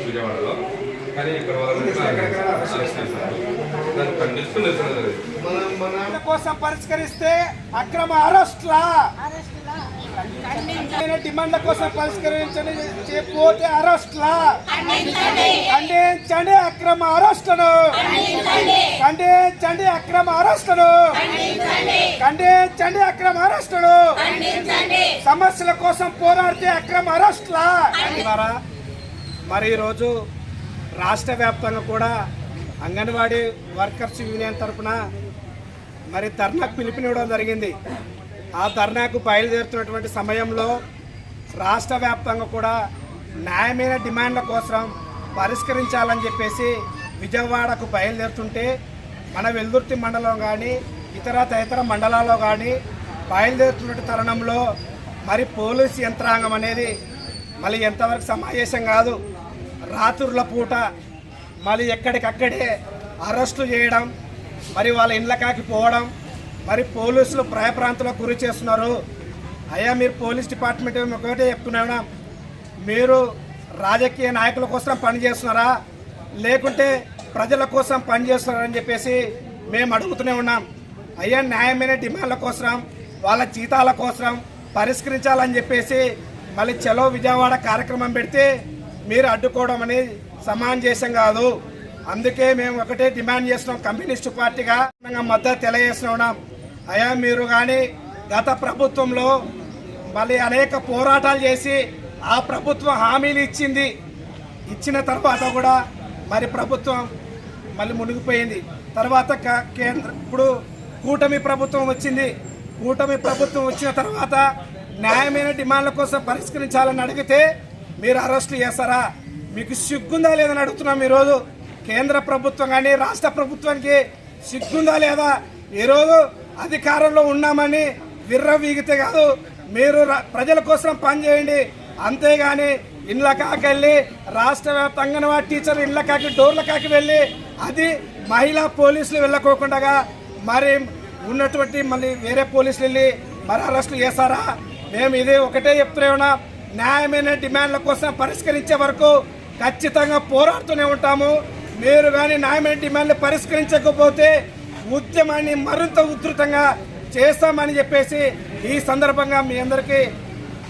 విజయవాడలో కానీ ఇక్కడ వాళ్ళ కోసం పరిష్కరిస్తే అక్రమ అరెస్ట్లా డిమాండ్ల కోసం పరిష్కరించకపోతే అరెస్ట్లా ఖండించండి అక్రమ అరెస్టులను ఖండించండి అక్రమ అరెస్టులను ఖండించండి అక్రమ అరెస్టులను సమస్యల కోసం పోరాడితే అక్రమ అరెస్ట్లా. మరి ఈరోజు రాష్ట్ర వ్యాప్తంగా కూడా అంగన్వాడీ వర్కర్స్ యూనియన్ తరఫున మరి ధర్నాకు పిలుపునివ్వడం జరిగింది. ఆ ధర్నాకు బయలుదేరుతున్నటువంటి సమయంలో రాష్ట్ర వ్యాప్తంగా కూడా న్యాయమైన డిమాండ్ల కోసం పరిష్కరించాలని చెప్పేసి విజయవాడకు బయలుదేరుతుంటే మన వెల్దుర్తి మండలం కానీ తదితర మండలాల్లో కానీ బయలుదేరుతున్న తరుణంలో మరి పోలీసు యంత్రాంగం అనేది మళ్ళీ ఎంతవరకు సమావేశం కాదు, రాత్రుల పూట మళ్ళీ ఎక్కడికక్కడే అరెస్టులు చేయడం, మరి వాళ్ళ ఇళ్ళకాకి పోవడం, మరి పోలీసులు భయప్రాంతాలకు గురి చేస్తున్నారు. అయ్యా మీరు పోలీస్ డిపార్ట్మెంట్ ఒకటే చెప్తున్నారా, మీరు రాజకీయ నాయకుల కోసం పనిచేస్తున్నారా లేకుంటే ప్రజల కోసం పనిచేస్తున్నారని చెప్పేసి మేము అడుగుతూనే ఉన్నాం. అయ్యా న్యాయమైన డిమాండ్ల కోసం వాళ్ళ జీతాల కోసం పరిష్కరించాలని చెప్పేసి మళ్ళీ చలో విజయవాడ కార్యక్రమం పెడితే మీరు అడ్డుకోవడం అనేది సమంజసం కాదు. అందుకే మేము ఒకటే డిమాండ్ చేస్తున్నాం, కమ్యూనిస్టు పార్టీగా మద్దతు తెలియజేస్తున్నాం. అయ్యా మీరు కానీ గత ప్రభుత్వంలో మళ్ళీ అనేక పోరాటాలు చేసి ఆ ప్రభుత్వం హామీలు ఇచ్చిన తర్వాత కూడా మరి ప్రభుత్వం మళ్ళీ మునిగిపోయింది. తర్వాత ఇప్పుడు కూటమి ప్రభుత్వం వచ్చింది. కూటమి ప్రభుత్వం వచ్చిన తర్వాత న్యాయమైన డిమాండ్ల కోసం పరిష్కరించాలని అడిగితే మీరు అరెస్టులు చేస్తారా? మీకు సిగ్గుందా లేదని అడుగుతున్నాం. ఈరోజు కేంద్ర ప్రభుత్వం కానీ రాష్ట్ర ప్రభుత్వానికి సిగ్గుందా లేదా? ఈరోజు అధికారంలో ఉన్నామని విర్రవీగితే కాదు, మీరు ప్రజల కోసం పనిచేయండి. అంతేగాని ఇళ్ళ కాకి వెళ్ళి రాష్ట్ర వ్యాప్త అంగన్వాడీ టీచర్ ఇళ్ళ కాకి డోర్ల కాకి వెళ్ళి అది మహిళా పోలీసులు వెళ్ళకోకుండా మరి ఉన్నటువంటి మళ్ళీ వేరే పోలీసులు వెళ్ళి మరి అరెస్టులు చేస్తారా? మేము ఇది ఒకటే చెప్తూనే ఉన్నాం, న్యాయమైన డిమాండ్ల కోసం పరిష్కరించే వరకు ఖచ్చితంగా పోరాడుతూనే ఉంటాము. మీరు కానీ న్యాయమైన డిమాండ్లు పరిష్కరించకపోతే ఉద్యమాన్ని మరింత ఉధృతంగా చేస్తామని చెప్పేసి ఈ సందర్భంగా మీ అందరికీ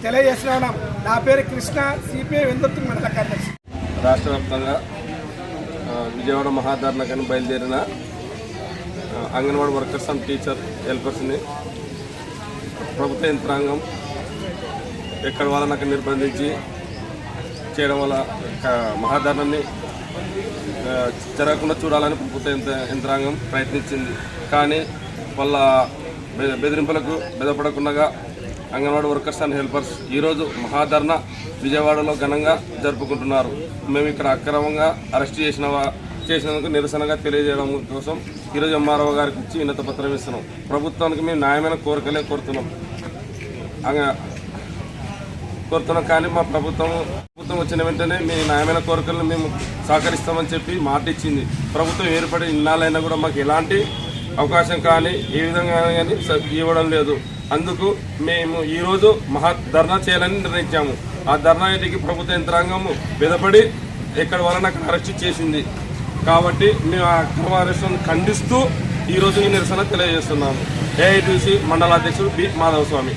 తెలియజేస్తున్నాం. నా పేరు కృష్ణ, సిపిఐ వెల్దుర్తి మండల కార్యదర్శి. రాష్ట్ర వ్యాప్తంగా విజయవాడ మహాధర్నాకని బయలుదేరిన అంగన్వాడీ వర్కర్స్ అండ్ టీచర్ హెల్పర్స్ని ప్రభుత్వ యంత్రాంగం ఎక్కడ వాళ్ళని అక్కడ నిర్బంధించి చేయడం వల్ల మహాధర్నాన్ని జరగకుండా చూడాలని ప్రభుత్వ యంత్రాంగం ప్రయత్నించింది. కానీ వాళ్ళ బెదిరింపులకు బెదపడకుండా అంగన్వాడీ వర్కర్స్ అండ్ హెల్పర్స్ ఈరోజు మహాధర్నా విజయవాడలో ఘనంగా జరుపుకుంటున్నారు. మేము ఇక్కడ అక్రమంగా అరెస్ట్ చేసినందుకు నిరసనగా తెలియజేయడం కోసం ఈరోజు ఎంఆర్ఓ గారికి ఇచ్చి వినత పత్రం ఇస్తున్నాం. ప్రభుత్వానికి మేము న్యాయమైన కోరికలే కోరుతున్నాం. కానీ మా ప్రభుత్వం వచ్చిన వెంటనే మీ న్యాయమైన కోరికలను మేము సహకరిస్తామని చెప్పి మాట ఇచ్చింది. ప్రభుత్వం ఏర్పడి ఇన్నాళ్ళైనా కూడా మాకు ఎలాంటి అవకాశం కానీ ఏ విధంగా కానీ ఇవ్వడం లేదు. అందుకు మేము ఈరోజు ధర్నా చేయాలని నిర్ణయించాము. ఆ ధర్నాకి ప్రభుత్వ యంత్రాంగము బెదపడి ఎక్కడ వాళ్ళని అక్కడ అరెస్ట్ చేసింది. కాబట్టి మేము ఆ అక్రమ అరెస్టును ఖండిస్తూ ఈరోజు ఈ నిరసన తెలియజేస్తున్నాము. ఏఐటీసీ మండలాధ్యక్షుడు బి మాధవస్వామి.